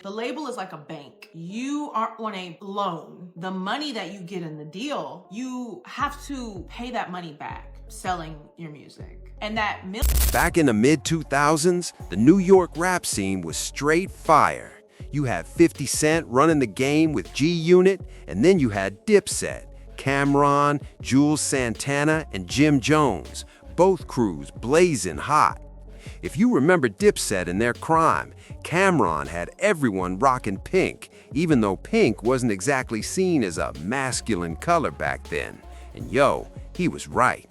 The label is like a bank. You are on a loan. The money that you get in the deal, you have to pay that money back selling your music. And that Back in the mid-2000s, the New York rap scene was straight fire. You had 50 Cent running the game with G-Unit, and then you had Dipset, Cameron, Jules Santana, and Jim Jones, both crews blazing hot. If you remember Dipset and their crime, Cameron had everyone rocking pink, even though pink wasn't exactly seen as a masculine color back then. And yo, he was right.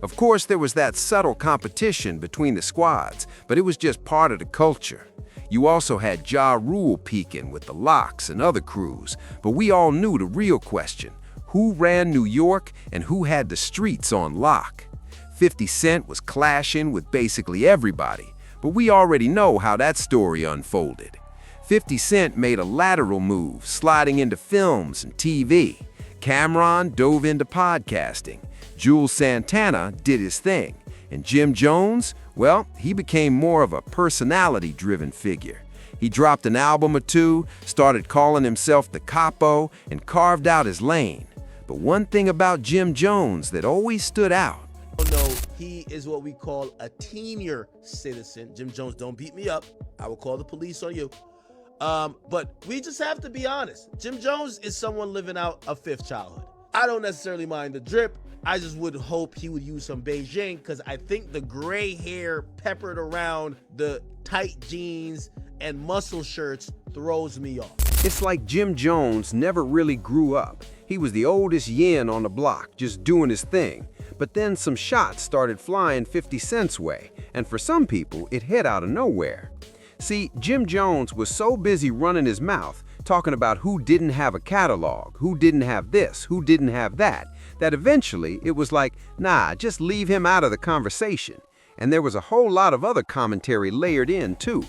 Of course, there was that subtle competition between the squads, but it was just part of the culture. You also had Ja Rule peaking with the Lox and other crews, but we all knew the real question: who ran New York and who had the streets on lock? 50 Cent was clashing with basically everybody, but we already know how that story unfolded. 50 Cent made a lateral move, sliding into films and TV. Cameron dove into podcasting. Jules Santana did his thing. And Jim Jones, well, he became more of a personality-driven figure. He dropped an album or two, started calling himself the Capo, and carved out his lane. But one thing about Jim Jones that always stood out. No, he is what we call a senior citizen. Jim Jones, don't beat me up. I will call the police on you. But we just have to be honest. Jim Jones is someone living out a fifth childhood. I don't necessarily mind the drip. I just would hope he would use some Beijing, because I think the gray hair peppered around the tight jeans and muscle shirts throws me off. It's like Jim Jones never really grew up. He was the oldest yin on the block, just doing his thing. But then some shots started flying 50 Cent's way, and for some people, it hit out of nowhere. See, Jim Jones was so busy running his mouth, talking about who didn't have a catalog, who didn't have this, who didn't have that, that eventually it was like, nah, just leave him out of the conversation. And there was a whole lot of other commentary layered in, too.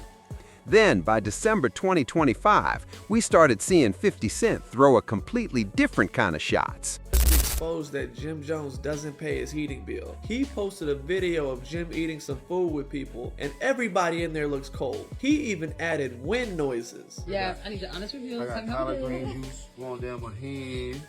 Then, by December 2025, we started seeing 50 Cent throw a completely different kind of shots. Exposed that Jim Jones doesn't pay his heating bill. He posted a video of Jim eating some food with people, and everybody in there looks cold. He even added wind noises. Yeah, I need to honest review. I got collard green juice going down my hand.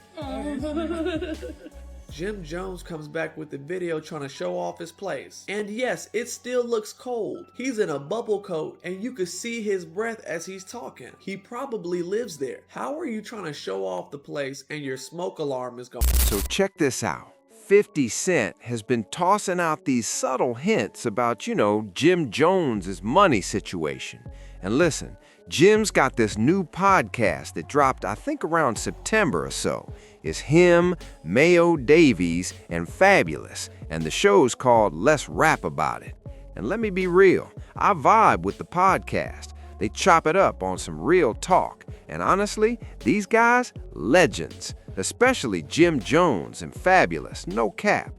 Jim Jones comes back with the video trying to show off his place. And yes, it still looks cold. He's in a bubble coat and you can see his breath as he's talking. He probably lives there. How are you trying to show off the place and your smoke alarm is going? So check this out. 50 Cent has been tossing out these subtle hints about, Jim Jones's money situation. And listen, Jim's got this new podcast that dropped, I think, around September or so. It's him, Mayo Davies, and Fabulous, and the show's called Let's Rap About It. And let me be real, I vibe with the podcast. They chop it up on some real talk, and honestly, these guys, legends, especially Jim Jones and Fabulous, no cap.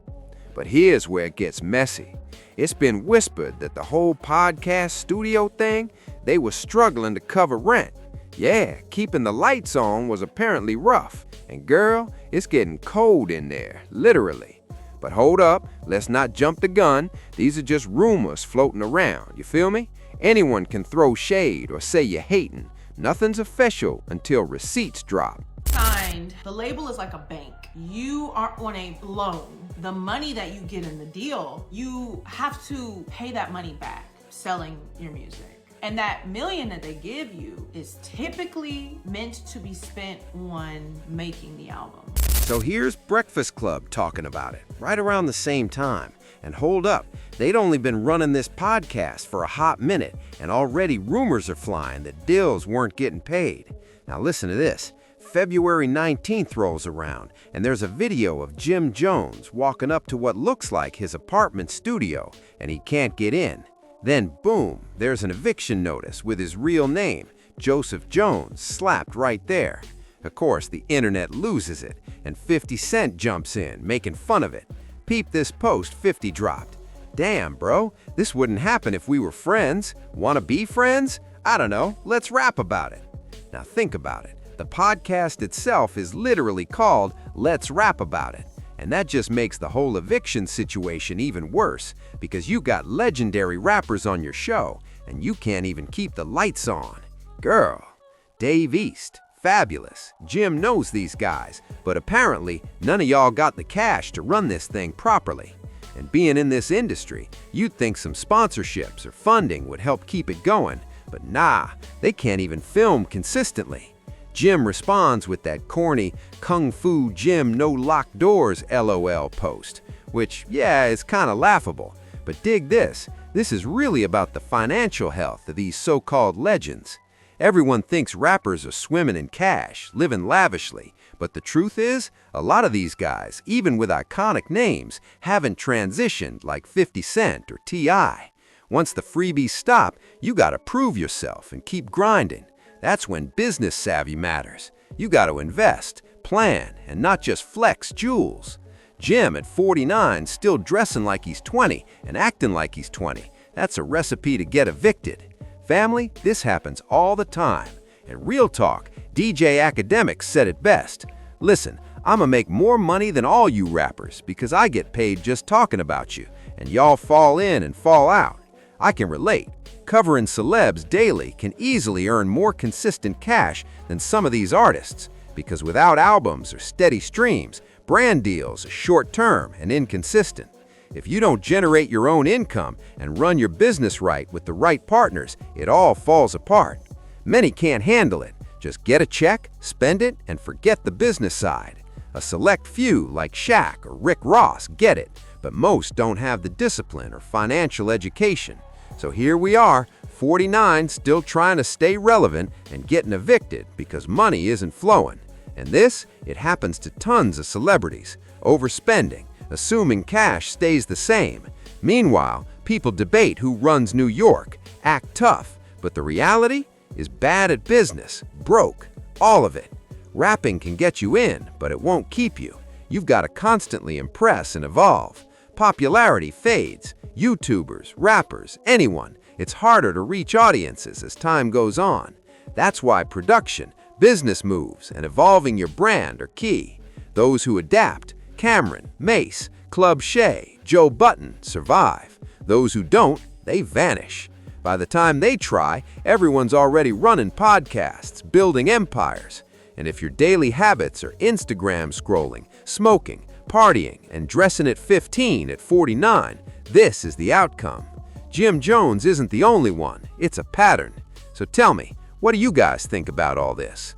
But here's where it gets messy. It's been whispered that the whole podcast studio thing, they were struggling to cover rent. Yeah, keeping the lights on was apparently rough. And girl, it's getting cold in there, literally. But hold up, let's not jump the gun. These are just rumors floating around, you feel me? Anyone can throw shade or say you're hating. Nothing's official until receipts drop. Signed. The label is like a bank. You are on a loan. The money that you get in the deal, you have to pay that money back selling your music. And that $1 million that they give you is typically meant to be spent on making the album. So here's Breakfast Club talking about it, right around the same time. And hold up, they'd only been running this podcast for a hot minute, and already rumors are flying that Dills weren't getting paid. Now listen to this. February 19th rolls around, and there's a video of Jim Jones walking up to what looks like his apartment studio, and he can't get in. Then boom, there's an eviction notice with his real name, Joseph Jones, slapped right there. Of course, the internet loses it, and 50 Cent jumps in, making fun of it. Peep this post 50 dropped. Damn, bro, this wouldn't happen if we were friends. Wanna be friends? I don't know, let's rap about it. Now think about it. The podcast itself is literally called Let's Rap About It. And that just makes the whole eviction situation even worse, because you got legendary rappers on your show, and you can't even keep the lights on. Girl, Dave East, fabulous. Jim knows these guys, but apparently none of y'all got the cash to run this thing properly. And being in this industry, you'd think some sponsorships or funding would help keep it going, but nah, they can't even film consistently. Jim responds with that corny Kung Fu Jim no locked doors LOL post, which, yeah, is kinda laughable. But dig this, this is really about the financial health of these so-called legends. Everyone thinks rappers are swimming in cash, living lavishly, but the truth is, a lot of these guys, even with iconic names, haven't transitioned like 50 Cent or T.I. Once the freebies stop, you gotta prove yourself and keep grinding. That's when business savvy matters. You gotta invest, plan, and not just flex jewels. Jim at 49 still dressing like he's 20 and acting like he's 20. That's a recipe to get evicted. Family, this happens all the time. And real talk, DJ Academics said it best. Listen, I'ma make more money than all you rappers because I get paid just talking about you, and y'all fall in and fall out. I can relate. Covering celebs daily can easily earn more consistent cash than some of these artists, because without albums or steady streams, brand deals are short-term and inconsistent. If you don't generate your own income and run your business right with the right partners, it all falls apart. Many can't handle it. Just get a check, spend it, and forget the business side. A select few, like Shaq or Rick Ross, get it, but most don't have the discipline or financial education. So here we are, 49, still trying to stay relevant and getting evicted because money isn't flowing. And this, it happens to tons of celebrities. Overspending, assuming cash stays the same. Meanwhile, people debate who runs New York, act tough, but the reality is bad at business, broke, all of it. Rapping can get you in, but it won't keep you. You've got to constantly impress and evolve. Popularity fades. YouTubers, rappers, anyone. It's harder to reach audiences as time goes on. That's why production, business moves, and evolving your brand are key. Those who adapt, Cameron, Mace, Club Shay, Joe Budden, survive. Those who don't, they vanish. By the time they try, everyone's already running podcasts, building empires. And if your daily habits are Instagram scrolling, smoking, partying, and dressing at 15 at 49, this is the outcome. Jim Jones isn't the only one, it's a pattern. So tell me, what do you guys think about all this?